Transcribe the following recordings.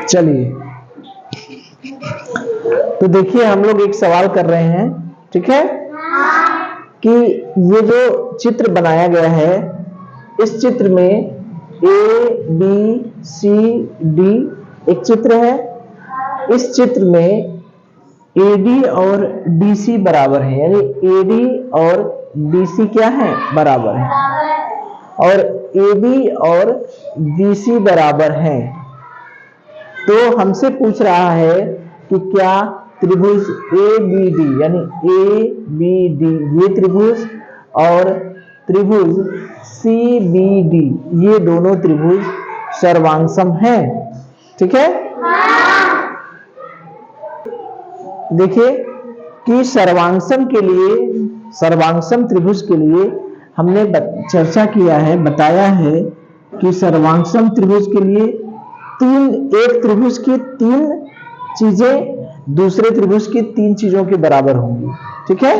चलिए, तो देखिए हम लोग एक सवाल कर रहे हैं, ठीक है, कि ये जो चित्र बनाया गया है, इस चित्र में ए बी सी डी एक चित्र है। इस चित्र में AD और DC बराबर है, यानी AD और DC क्या है, बराबर है, और AB और BC बराबर है। तो हमसे पूछ रहा है कि क्या त्रिभुज ABD यानी ABD ये त्रिभुज और त्रिभुज CBD ये दोनों त्रिभुज सर्वांगसम हैं, ठीक है। देखिए कि सर्वांगसम के लिए, सर्वांगसम त्रिभुज के लिए हमने चर्चा किया है, बताया है कि सर्वांगसम त्रिभुज के लिए एक त्रिभुज की 3 चीजें दूसरे त्रिभुज की 3 चीजों के बराबर होंगी, ठीक है।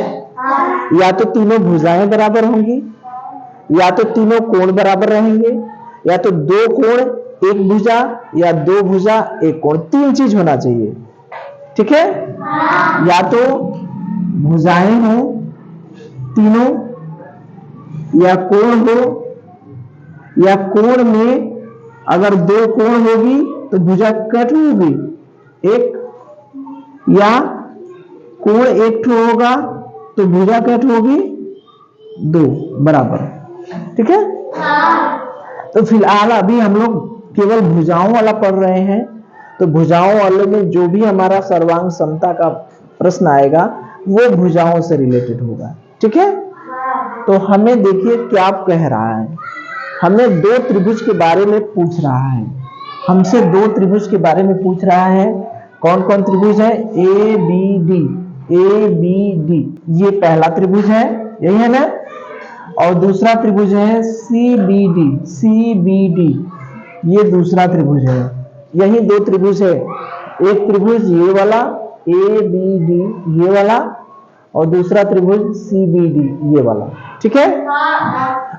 या तो तीनों भुजाएं बराबर होंगी, या तो तीनों कोण बराबर रहेंगे, या तो 2 कोण 1 भुजा, या 2 भुजा 1 कोण, 3 चीज होना चाहिए, ठीक है। या तो भुजाएं हो तीनों, या कोण हो, या कोण में अगर 2 कोण होगी तो भुजा कट होगी 1, या कोण 1 होगा तो भुजा कट होगी 2 बराबर, ठीक है। तो फिलहाल अभी हम लोग केवल भुजाओं वाला पढ़ रहे हैं, तो भुजाओं वाले में जो भी हमारा सर्वांग समता का प्रश्न आएगा वो भुजाओं से रिलेटेड होगा, ठीक है। तो हमें देखिए क्या कह रहा है, हमें 2 त्रिभुज के बारे में पूछ रहा है, हमसे 2 त्रिभुज के बारे में पूछ रहा है। कौन कौन त्रिभुज है, ABD, ABD ये पहला त्रिभुज है, यही है ना, और दूसरा त्रिभुज है CBD, CBD ये दूसरा त्रिभुज है। यही 2 त्रिभुज है, एक त्रिभुज ये वाला ABD ये वाला, और दूसरा त्रिभुज CBD ये वाला, ठीक है।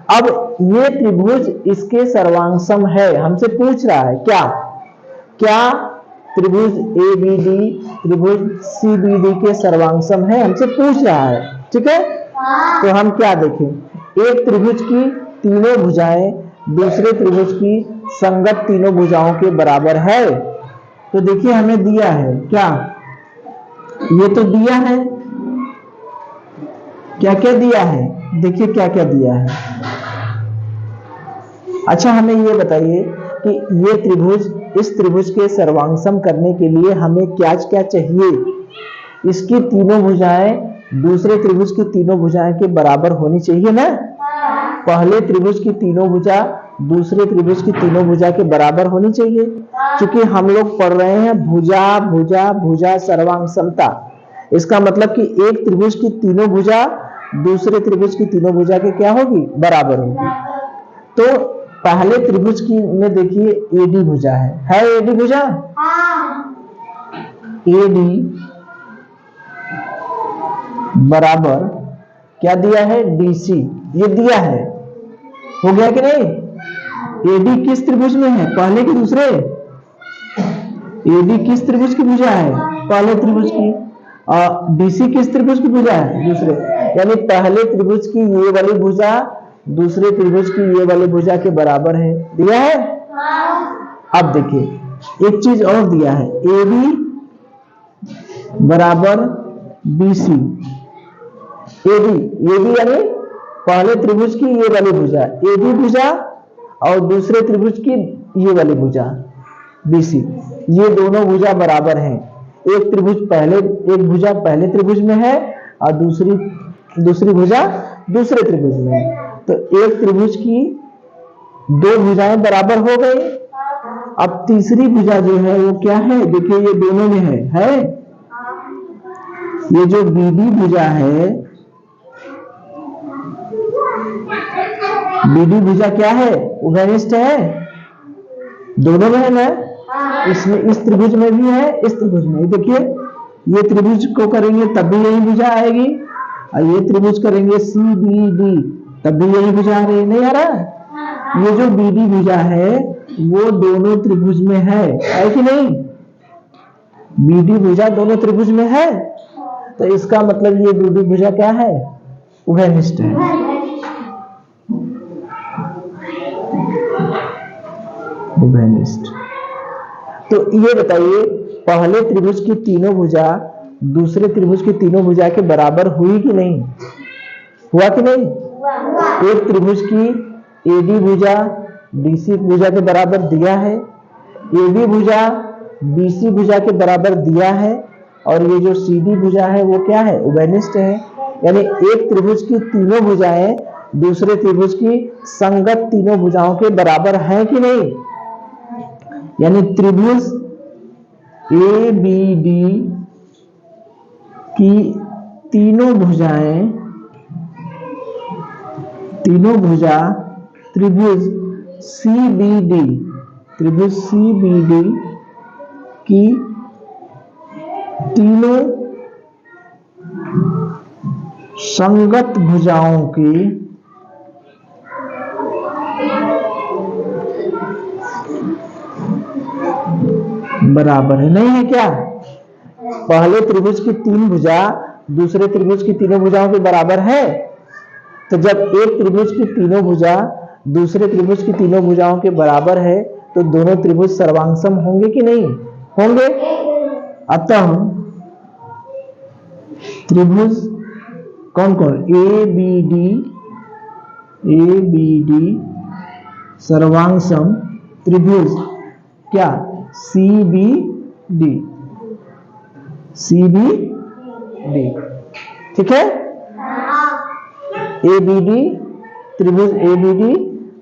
अब ये त्रिभुज इसके सर्वांगसम है, हमसे पूछ रहा है क्या क्या त्रिभुज ABD त्रिभुज CBD के सर्वांगसम है, हमसे पूछ रहा है, ठीक है। तो हम क्या देखें, एक त्रिभुज की तीनों भुजाएं दूसरे त्रिभुज की संगत तीनों भुजाओं के बराबर है। तो देखिए हमें दिया है क्या, ये तो दिया है, क्या क्या दिया है, देखिए क्या क्या दिया है। अच्छा हमें ये बताइए कि ये त्रिभुज, इस त्रिभुज के सर्वांगसम करने के लिए हमें क्या क्या चाहिए, इसकी तीनों भुजाएं दूसरे त्रिभुज की तीनों भुजाएं के बराबर होनी चाहिए ना। पहले त्रिभुज की तीनों भुजा दूसरे त्रिभुज की तीनों भुजा के बराबर होनी चाहिए, क्योंकि हम लोग पढ़ रहे हैं भुजा भुजा भुजा सर्वांग समता। इसका मतलब कि एक त्रिभुज की तीनों भुजा दूसरे त्रिभुज की तीनों भुजा के क्या होगी, बराबर होगी। तो पहले त्रिभुज की में देखिए AD भुजा है AD भुजा, AD बराबर क्या दिया है, DC, ये दिया है, हो गया कि नहीं। AD किस त्रिभुज में है, पहले की दूसरे, AD किस त्रिभुज की भुजा है, पहले त्रिभुज की, और BC किस त्रिभुज की भुजा है, दूसरे, यानी पहले त्रिभुज की ये वाली भुजा दूसरे त्रिभुज की ये वाली भुजा के बराबर है, दिया है। अब देखिए एक चीज और दिया है, AB बराबर BC, AB यानी पहले त्रिभुज की ये वाली भुजा AB भुजा और दूसरे त्रिभुज की ये वाली भुजा BC, ये दोनों भुजा बराबर हैं। एक त्रिभुज पहले, एक भुजा पहले त्रिभुज में है और दूसरी भुजा दूसरे त्रिभुज में है। तो एक त्रिभुज की 2 भुजाएं बराबर हो गई। अब तीसरी भुजा जो है वो क्या है, देखिए ये दोनों में है ये जो BD भुजा है, BD भुजा क्या है, उभयनिष्ठ है, दोनों में है ना, इसमें इस त्रिभुज में भी है, इस त्रिभुज में। देखिए ये त्रिभुज को करेंगे तब भी यही भुजा आएगी, और ये त्रिभुज करेंगे CBD तब भी यही भुजा आ रही, नहीं आ रहा। ये जो BD भुजा है वो दोनों त्रिभुज में है कि नहीं? बीडी भुजा दोनों त्रिभुज में है, तो इसका मतलब ये बीडी भुजा क्या है? उभयनिष्ठ है। उभयनिष्ठ। तो ये बताइए, पहले त्रिभुज की तीनों भुजा दूसरे त्रिभुज की तीनों भुजा के बराबर हुई कि नहीं? हुआ कि नहीं? एक त्रिभुज की एडी भुजा बीसी भुजा के बराबर दिया है, एडी भुजा बीसी भुजा के बराबर दिया है, और ये जो सीडी भुजा है वो क्या है? उभयनिष्ठ है। यानी एक त्रिभुज की तीनों भुजाएं दूसरे त्रिभुज की संगत तीनों भुजाओं के बराबर है कि नहीं? यानी त्रिभुज ए बी डी की तीनों भुजा त्रिभुज सी बी डी की तीनों संगत भुजाओं के बराबर है। नहीं है क्या? पहले त्रिभुज की तीन भुजा दूसरे त्रिभुज की तीनों भुजाओं के बराबर है, तो जब एक त्रिभुज की तीनों भुजा दूसरे त्रिभुज की तीनों भुजाओं के बराबर है तो दोनों त्रिभुज सर्वांगसम होंगे कि नहीं होंगे? अतः त्रिभुज कौन कौन? ए बी डी सर्वांगसम त्रिभुज क्या? C B D. ठीक है? ए बी डी त्रिभुज ए बी डी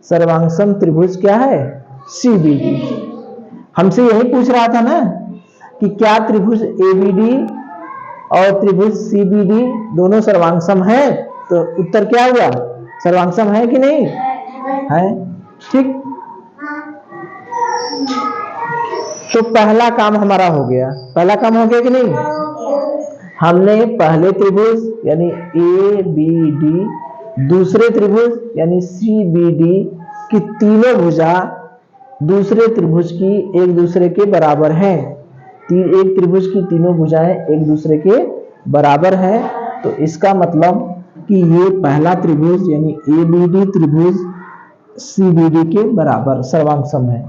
सर्वांगसम त्रिभुज क्या है? C B D. हमसे यही पूछ रहा था ना कि क्या त्रिभुज ए बी डी और त्रिभुज सी बी डी दोनों सर्वांगसम है? तो उत्तर क्या हुआ? सर्वांगसम है कि नहीं है? ठीक। तो पहला काम हमारा हो गया। पहला काम हो गया कि नहीं? हमने पहले त्रिभुज यानी ए बी डी दूसरे त्रिभुज यानी सी बी डी की तीनों भुजा दूसरे त्रिभुज की एक दूसरे के बराबर हैं। एक त्रिभुज की तीनों भुजाएं एक दूसरे के बराबर है, तो इसका मतलब कि ये पहला त्रिभुज यानी ए बी डी त्रिभुज सी बी डी के बराबर सर्वांगसम है।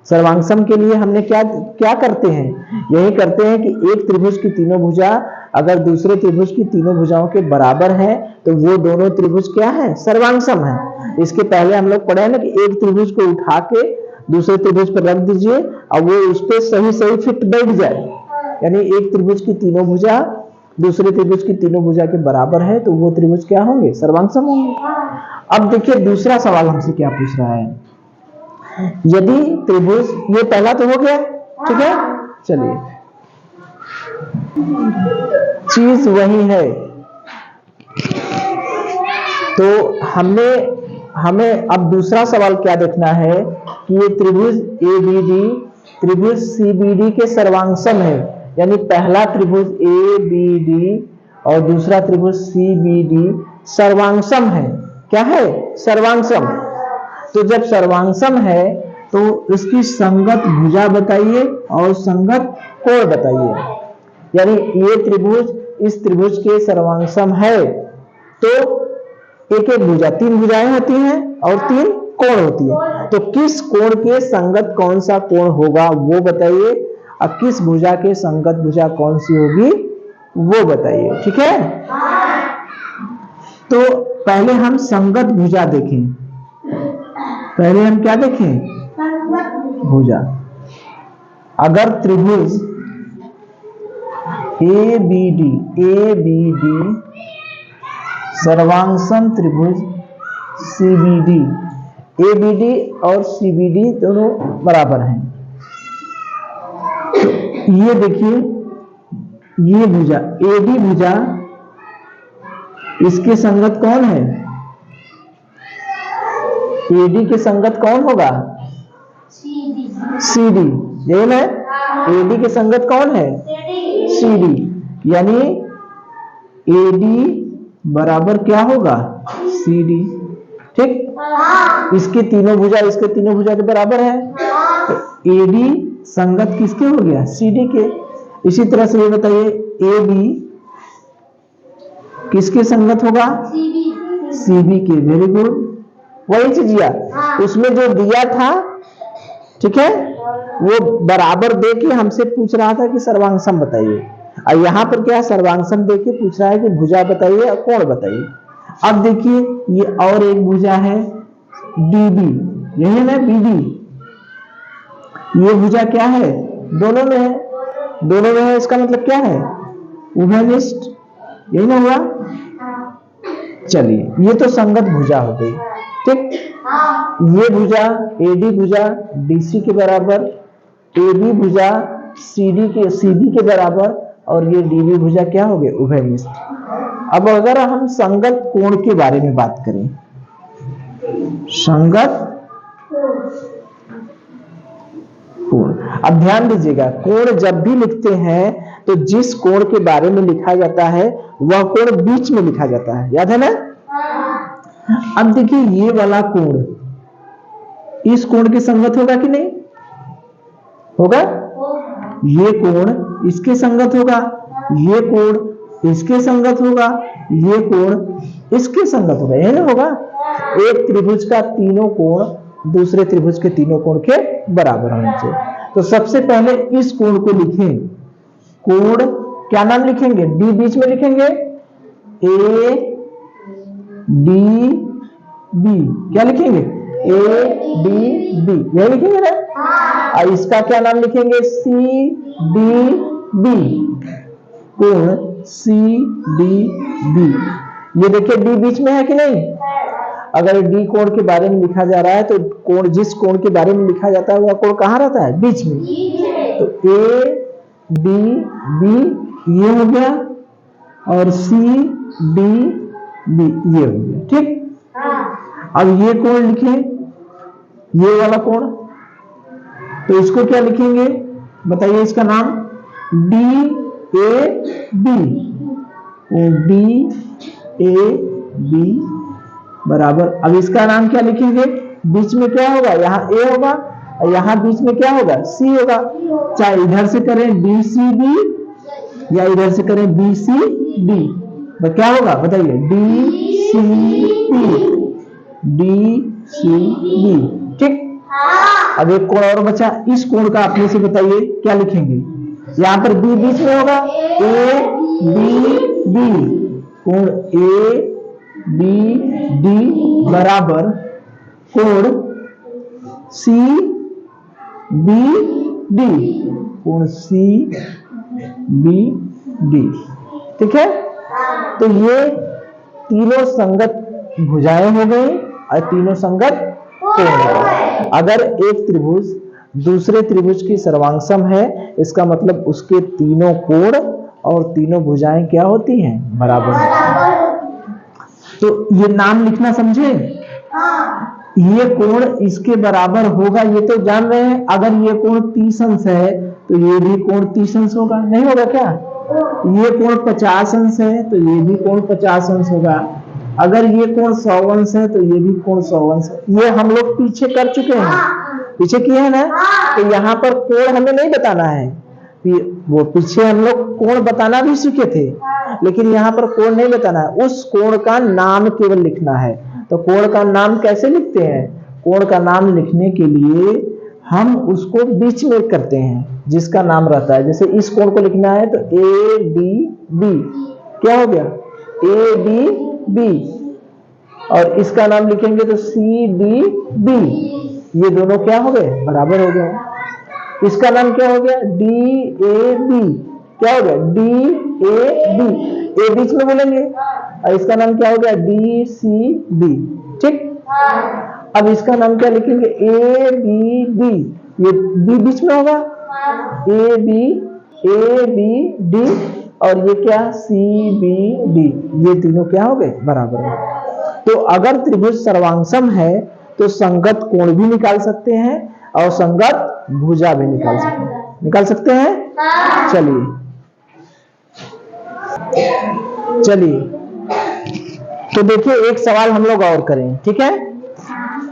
सर्वांगसम के लिए हमने क्या करते हैं? यही करते हैं कि एक त्रिभुज की तीनों भुजा अगर दूसरे त्रिभुज की तीनों भुजाओं के बराबर है तो वो दोनों त्रिभुज क्या है? सर्वांगसम है। इसके पहले हम लोग पढ़े हैं ना कि एक त्रिभुज को उठा के दूसरे त्रिभुज पर रख दीजिए और वो उस पर सही फिट बैठ जाए, यानी एक त्रिभुज की तीनों भुजा दूसरे त्रिभुज की तीनों भुजा के बराबर है तो वो त्रिभुज क्या होंगे? सर्वांगसम होंगे। अब देखिए दूसरा सवाल हमसे क्या पूछ रहा है। यदि त्रिभुज, ये पहला तो हो गया, ठीक है, चलिए चीज वही है, तो हमें अब दूसरा सवाल क्या देखना है कि ये त्रिभुज ए बी डी त्रिभुज सी बी डी के सर्वांगसम है। यानी पहला त्रिभुज ए बी डी और दूसरा त्रिभुज सी बी डी सर्वांगसम है। क्या है? सर्वांगसम। तो जब सर्वांगसम है तो इसकी संगत भुजा बताइए और संगत कोण बताइए। यानी ये त्रिभुज इस त्रिभुज के सर्वांगसम है तो एक एक भुजा, तीन भुजाएं होती हैं और तीन कोण होती है, तो किस कोण के संगत कौन सा कोण होगा वो बताइए, और किस भुजा के संगत भुजा कौन सी होगी वो बताइए। ठीक है, तो पहले हम संगत भुजा देखें। पहले हम क्या देखें? भुजा। अगर त्रिभुज ए बी डी सर्वांगसम त्रिभुज C B D, A B D और सी बी डी दोनों बराबर हैं, तो ये देखिए ये भुजा ए डी भुजा इसके संगत कौन है? ए डी के संगत कौन होगा? C D. यही ना, ए डी के संगत कौन है? C D. यानी ए डी बराबर क्या होगा? C D. ठीक, इसकी तीनों भुजा इसके तीनों भुजा के बराबर है, AD संगत किसके हो गया, CD के। इसी तरह से ये बताइए AB किसके संगत होगा, CB के। वेरी गुड, वही चीज दिया, उसमें जो दिया था, ठीक है, वो बराबर दे के हमसे पूछ रहा था कि सर्वांगसम बताइए, और यहाँ पर क्या सर्वांगसम दे के पूछ रहा है कि भुजा बताइए और कोण बताइए। अब देखिए ये और एक भुजा है DB, यही है ना BD, ये भुजा क्या है, दोनों में है, दोनों में है, इसका मतलब क्या है, उभयनिष्ठ, यही ना हुआ। चलिए ये तो संगत भुजा हो गई, ठीक। ये भुजा AD भुजा DC के बराबर, AB भुजा CB के बराबर, और ये DB भुजा क्या हो गए, उभयनिष्ठ। अब अगर हम संगत कोण के बारे में बात करें, संगत कोण, अब ध्यान दीजिएगा, कोण जब भी लिखते हैं तो जिस कोण के बारे में लिखा जाता है वह कोण बीच में लिखा जाता है, याद है ना। अब देखिए ये वाला कोण इस कोण के संगत होगा कि नहीं होगा, ये कोण इसके संगत होगा, ये कोण इसके संगत होगा, ये कोण इसके संगत होगा, यही ना होगा। एक त्रिभुज का तीनों कोण दूसरे त्रिभुज के तीनों कोण के बराबर होने चाहिए। तो सबसे पहले इस कोण को लिखें, कोण क्या नाम लिखेंगे, डी बीच में लिखेंगे, ADB, क्या लिखेंगे, ADB, यही लिखेंगे ना। और इसका क्या नाम लिखेंगे, CDB, कोण CDB। ये देखिए डी बीच में है कि नहीं। अगर डी कोण के बारे में लिखा जा रहा है तो कोण, जिस कोण के बारे में लिखा जाता है वह कोण कहाँ रहता है, बीच में। तो ADB ये हो गया और CDB ये हो गया, ठीक। अब ये कोण लिखें, ये वाला कोण, तो इसको क्या लिखेंगे बताइए, इसका नाम DAB, DAB बराबर। अब इसका नाम क्या लिखेंगे, बीच में क्या होगा, यहाँ A होगा और यहाँ बीच में क्या होगा, C होगा। चाहे इधर से करें DCB या इधर से करें BCD, तो क्या होगा बताइए, DCB, ठीक। अब एक कोण और बचा, इस कोण का अपने से बताइए क्या लिखेंगे, यहां पर B बीच में होगा, ABB, कोण ABD बराबर कोण CBD, कोण CBD, ठीक है। तो ये तीनों संगत भुजाएं हो गई और तीनों संगत कोण हो गए। अगर एक त्रिभुज दूसरे त्रिभुज की सर्वांगसम है, इसका मतलब उसके तीनों कोण और तीनों भुजाएं क्या होती हैं, बराबर होती हैं। तो ये नाम लिखना समझे, ये कोण इसके बराबर होगा, ये तो जान रहे हैं। अगर ये कोण 30 अंश है तो ये भी कोण 30 अंश होगा, नहीं होगा क्या। ये कोण 50 अंश है तो ये भी कोण 50 अंश होगा। अगर ये कोण 100 अंश है तो ये भी कोण 100 अंश है। ये हम लोग पीछे कर चुके हैं, पीछे किए हैं ना। तो यहाँ पर कोण हमें नहीं बताना है, वो पीछे हम लोग कोण बताना भी सीखे थे, लेकिन यहाँ पर कोण नहीं बताना है, उस कोण का नाम केवल लिखना है। तो कोण का नाम कैसे लिखते हैं, कोण का नाम लिखने के लिए हम उसको बीच में करते हैं जिसका नाम रहता है। जैसे इस कोण को लिखना है तो ADB, क्या हो गया, ADB, और इसका नाम लिखेंगे तो CDB, ये दोनों क्या हो गए, बराबर हो गए। इसका नाम क्या हो गया, DAB, क्या हो गया, DAB, A बीच में बोलेंगे, और इसका नाम क्या हो गया, DCB, ठीक। अब इसका नाम क्या लिखेंगे, ABB, ये B बीच में होगा, ABD, और ये क्या, CBD, ये तीनों क्या हो गए, बराबर है। तो अगर त्रिभुज सर्वांगसम है तो संगत कोण भी निकाल सकते हैं और संगत भुजा भी निकाल सकते हैं। चलिए तो देखिए एक सवाल हम लोग और करें, ठीक है।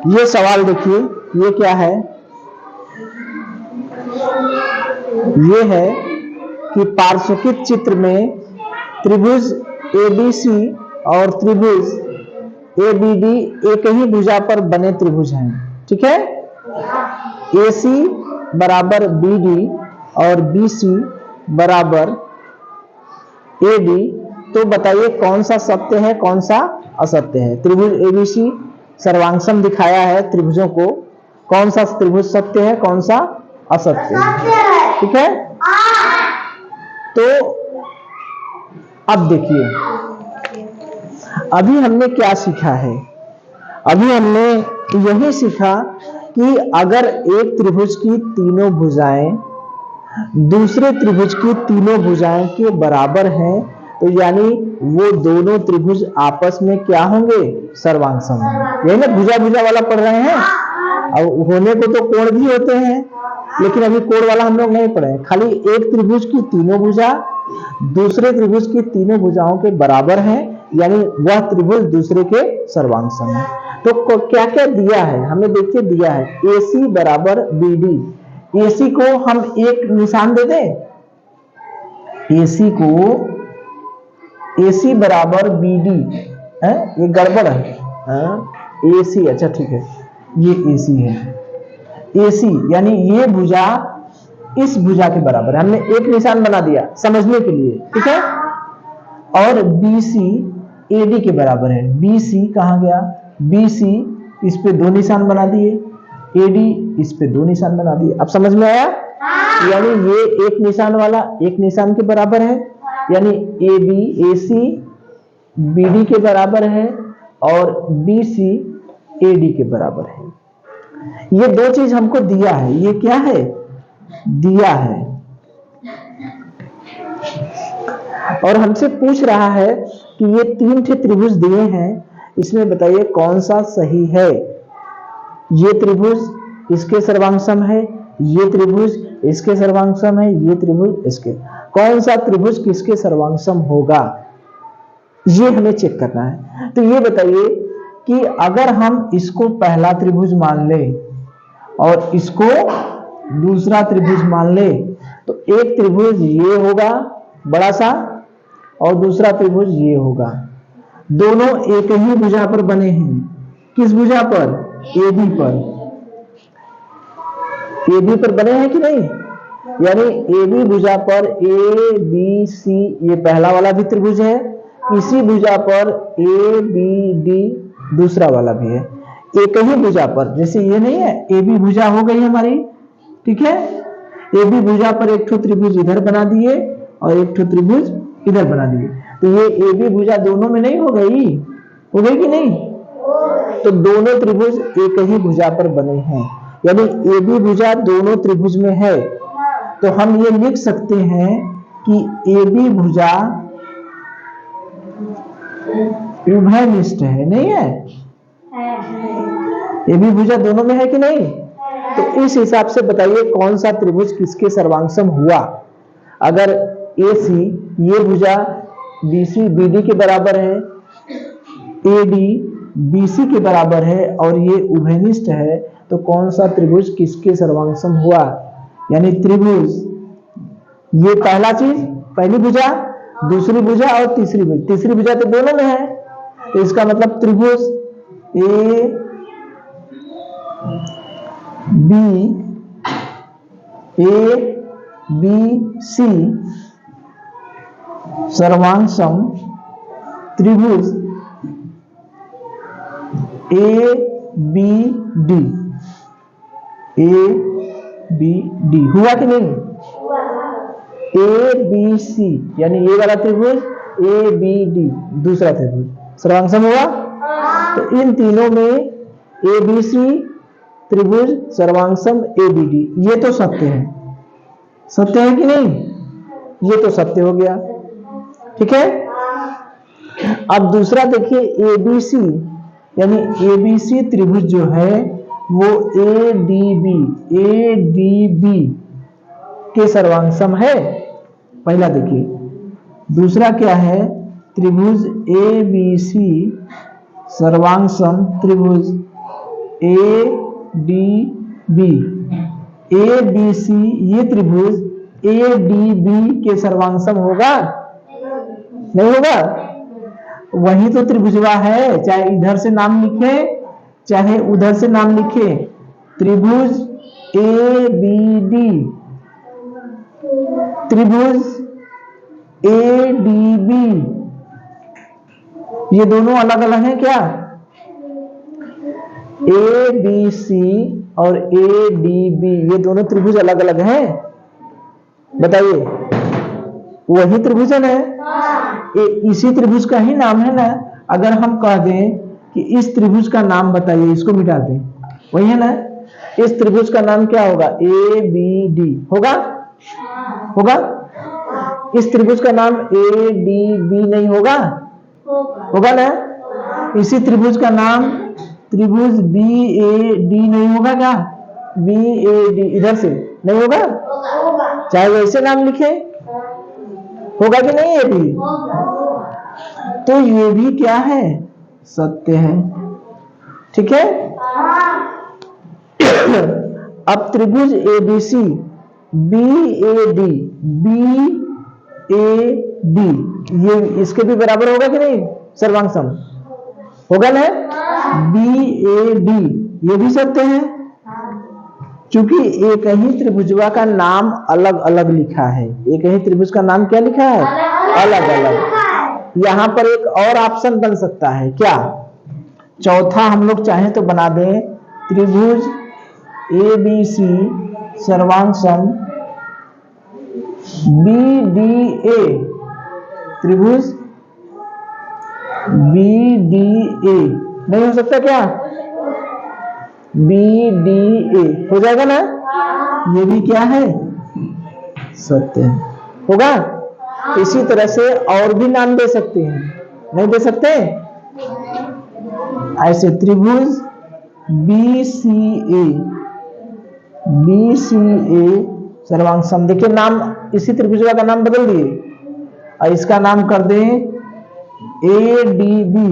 ये सवाल देखिए, ये क्या है, ये है कि पार्श्वकित चित्र में त्रिभुज ABC और त्रिभुज ABD एक ही भुजा पर बने त्रिभुज हैं। ठीक है, AC बराबर BD और BC बराबर AD। तो बताइए कौन सा सत्य है कौन सा असत्य है। त्रिभुज ABC सर्वांगसम दिखाया है त्रिभुजों को, कौन सा त्रिभुज सत्य है कौन सा असत्य है। ठीक है, तो अब देखिए अभी हमने क्या सीखा है। अभी हमने यही सीखा कि अगर एक त्रिभुज की तीनों भुजाएं दूसरे त्रिभुज की तीनों भुजाएं के बराबर हैं तो यानी वो दोनों त्रिभुज आपस में क्या होंगे, सर्वांगसम। यही ना भुजा भुजा वाला पढ़ रहे हैं। अब होने को तो कोण भी होते हैं, लेकिन अभी कोण वाला हम लोग नहीं पढ़े। खाली एक त्रिभुज की तीनों भुजा दूसरे त्रिभुज की तीनों भुजाओं के बराबर हैं, यानी वह त्रिभुज दूसरे के सर्वांगसम है। तो क्या क्या दिया है हमें, देखिए दिया है AC बराबर BD। AC को हम एक निशान दे दें, AC को AC बराबर BD है, ये गड़बड़ है। AC अच्छा ठीक है, ये AC है। AC यानी ये भुजा इस भुजा के बराबर है, हमने एक निशान बना दिया समझने के लिए। ठीक है, और BC AD के बराबर है। BC कहां गया, BC इस पे दो निशान बना दिए, AD इस पे दो निशान बना दिए। अब समझ में आया, यानी ये एक निशान वाला एक निशान के बराबर है, यानी AC BD के बराबर है और BC AD के बराबर है। ये दो चीज हमको दिया है, ये क्या है दिया है, और हमसे पूछ रहा है कि ये तीन ठे त्रिभुज दिए हैं, इसमें बताइए कौन सा सही है। ये त्रिभुज इसके सर्वांगसम है, ये त्रिभुज इसके सर्वांगसम है, ये त्रिभुज इसके, कौन सा त्रिभुज किसके सर्वांगसम होगा, ये हमें चेक करना है। तो ये बताइए कि अगर हम इसको पहला त्रिभुज मान ले और इसको दूसरा त्रिभुज मान ले, तो एक त्रिभुज ये होगा बड़ा सा और दूसरा त्रिभुज ये होगा। दोनों एक ही भुजा पर बने हैं, किस भुजा पर, AB पर। AB पर बने हैं कि नहीं, यानी AB भुजा पर ABC ये पहला वाला भी त्रिभुज है, इसी भुजा पर ABD दूसरा वाला भी है, एक ही भुजा पर। जैसे ये नहीं है, AB भुजा हो गई हमारी। ठीक है, AB भुजा पर एक ठो त्रिभुज इधर बना दिए और एक ठो त्रिभुज इधर बना दिए, तो ये AB भुजा दोनों में नहीं हो गई कि नहीं, तो दोनों त्रिभुज एक ही भुजा पर बने हैं, यानी AB भुजा दोनों त्रिभुज में है। तो हम ये लिख सकते हैं कि AB भुजा उभयनिष्ठ है, नहीं है, AB भुजा दोनों में है कि नहीं। तो इस हिसाब से बताइए कौन सा त्रिभुज किसके सर्वांगसम हुआ। अगर AC ये भुजा BC BD के बराबर है, AD BC के बराबर है और ये उभयनिष्ठ है, तो कौन सा त्रिभुज किसके सर्वांगसम हुआ, यानी त्रिभुज ये पहला चीज, पहली भुजा दूसरी भुजा और तीसरी भुजा तो दोनों में है, तो इसका मतलब त्रिभुज ABC सर्वांगसम त्रिभुज ABD हुआ कि नहीं। ABC यानी ये वाला त्रिभुज ABD दूसरा त्रिभुज सर्वांगसम हुआ। तो इन तीनों में ABC त्रिभुज सर्वांगसम ABD, ये तो सत्य है, सत्य है कि नहीं, ये तो सत्य हो गया। ठीक है, अब दूसरा देखिए ABC यानी ABC त्रिभुज जो है वो ADB के सर्वांगसम है, पहला देखिए। दूसरा क्या है, त्रिभुज ABC सर्वांगसम त्रिभुज ADB ए बी सी ये त्रिभुज ए डी बी के सर्वांग होगा? नहीं होगा। वही तो त्रिभुजवा है, चाहे इधर से नाम लिखे चाहे उधर से नाम लिखे। त्रिभुज ए बी डी, त्रिभुज ए डी बी, ये दोनों अलग अलग हैं क्या? ए बी सी और ए डी बी ये दोनों त्रिभुज अलग अलग हैं? बताइए, वही त्रिभुज है ना? इसी त्रिभुज का ही नाम है ना। अगर हम कह दें कि इस त्रिभुज का नाम बताइए, इसको मिटा दें, वही है ना। इस त्रिभुज का नाम क्या होगा? ए बी डी होगा? होगा। इस त्रिभुज का नाम ए डी बी नहीं होगा? होगा ना। इसी त्रिभुज का नाम त्रिभुज बी ए डी नहीं होगा क्या? बी ए डी इधर से नहीं होगा? चाहे वैसे नाम लिखे, होगा कि नहीं? ये भी तो ये भी क्या है? सत्य है। ठीक है। अब त्रिभुज A B C B A D, B A D ये इसके भी बराबर होगा कि नहीं? सर्वांग सम होगा ना। बी ए डी ये भी सत्य है, क्योंकि एक ही त्रिभुजवा का नाम अलग अलग लिखा है। एक ही त्रिभुज का नाम क्या लिखा है? अलग अलग। यहां पर एक और ऑप्शन बन सकता है क्या? चौथा हम लोग चाहें तो बना दें, त्रिभुज ए बी सी सर्वांग सम बी डी ए, त्रिभुज बी डी ए नहीं हो सकता क्या? बी डी ए हो जाएगा ना। ये भी क्या है? सत्य है। होगा। इसी तरह से और भी नाम दे सकते हैं, नहीं दे सकते? ऐसे त्रिभुज B C A, B C ए सर्वांग सम, देखिए नाम इसी त्रिभुज का नाम बदल दिए और इसका नाम कर दें ए डी बी,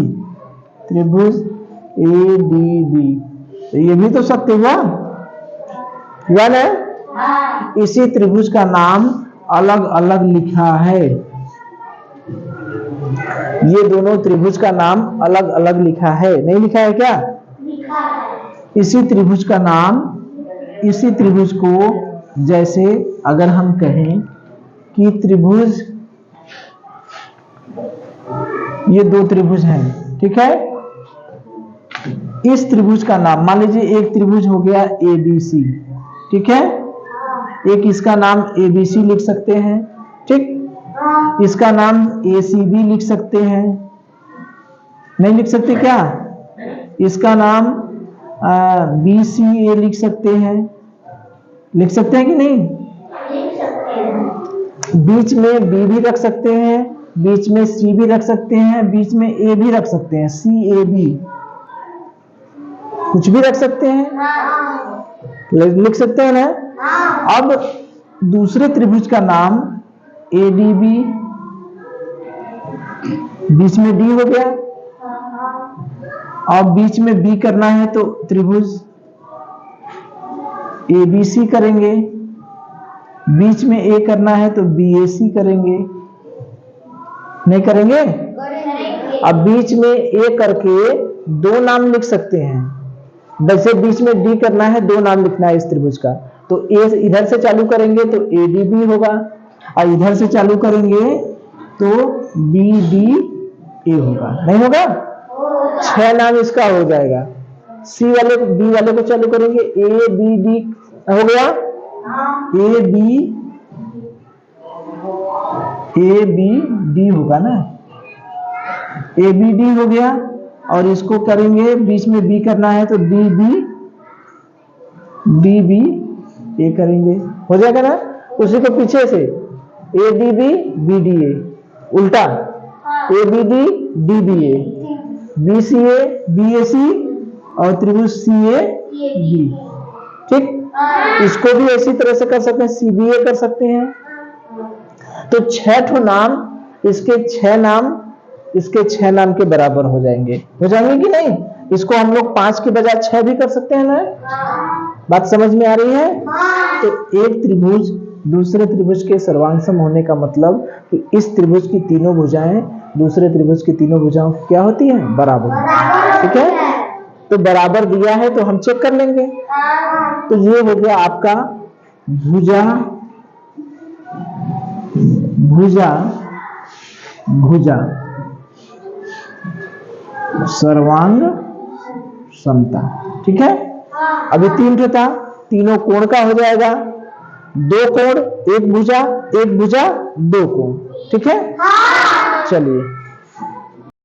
त्रिभुज ए डी बी। तो ये भी तो सत्य हुआ, हुआ ना। इसी त्रिभुज का नाम अलग अलग लिखा है। ये दोनों त्रिभुज का नाम अलग अलग लिखा है, नहीं लिखा है क्या? लिखा है। इसी त्रिभुज का नाम, इसी त्रिभुज को जैसे अगर हम कहें कि त्रिभुज, ये दो त्रिभुज हैं, ठीक है। इस त्रिभुज का नाम मान लीजिए एक त्रिभुज हो गया ए बी सी, ठीक है। एक इसका नाम ए बी सी लिख सकते हैं, ठीक। इसका नाम ए सी बी लिख सकते हैं, नहीं लिख सकते क्या? इसका नाम बी सी ए लिख सकते हैं, लिख सकते हैं कि नहीं? लिख सकते हैं। बीच में बी भी रख सकते हैं, बीच में सी भी रख सकते हैं, बीच में ए भी रख सकते हैं, सी ए बी, कुछ भी रख सकते हैं, लिख सकते हैं ना। अब दूसरे त्रिभुज का नाम ए डी बी, बीच में डी हो गया, और बीच में बी करना है तो त्रिभुज ए बी सी करेंगे, बीच में ए करना है तो बी ए सी करेंगे, नहीं करेंगे? अब बीच में ए करके दो नाम लिख सकते हैं, वैसे बीच में डी करना है, दो नाम लिखना है इस त्रिभुज का, तो ए इधर से चालू करेंगे तो ए डी बी होगा, और इधर से चालू करेंगे तो बी डी ए होगा, नहीं होगा? 6 नाम इसका हो जाएगा। सी वाले को, बी वाले को चालू करेंगे, ए बी डी हो गया, ए बी डी होगा ना, ए बी डी हो गया, और इसको करेंगे बीच में बी करना है तो डी बी ए करेंगे, हो जाएगा ना। उसी को पीछे से A D B D A, उल्टा A B D B A, B C A B A C, और त्रिभुज सी ए बी, ठीक। इसको भी इसी तरह से कर सकते हैं, सी बी ए कर सकते हैं। तो 6 नाम, इसके 6 नाम इसके 6 नाम के बराबर हो जाएंगे कि नहीं? इसको हम लोग 5 के बजाय 6 भी कर सकते हैं ना? बात समझ में आ रही है? तो एक त्रिभुज दूसरे त्रिभुज के सर्वांग होने का मतलब कि इस त्रिभुज की तीनों भुजाएं दूसरे त्रिभुज की तीनों भुजाओं क्या होती है? बराबर। ठीक है, तो बराबर दिया है तो हम चेक कर लेंगे। तो ये हो गया आपका भुजा भुजा भुजा सर्वांग समता। ठीक है, अभी 3 ठो था, तीनों कोण का हो जाएगा, 2 कोण, एक भुजा 2 कोण। ठीक है, चलिए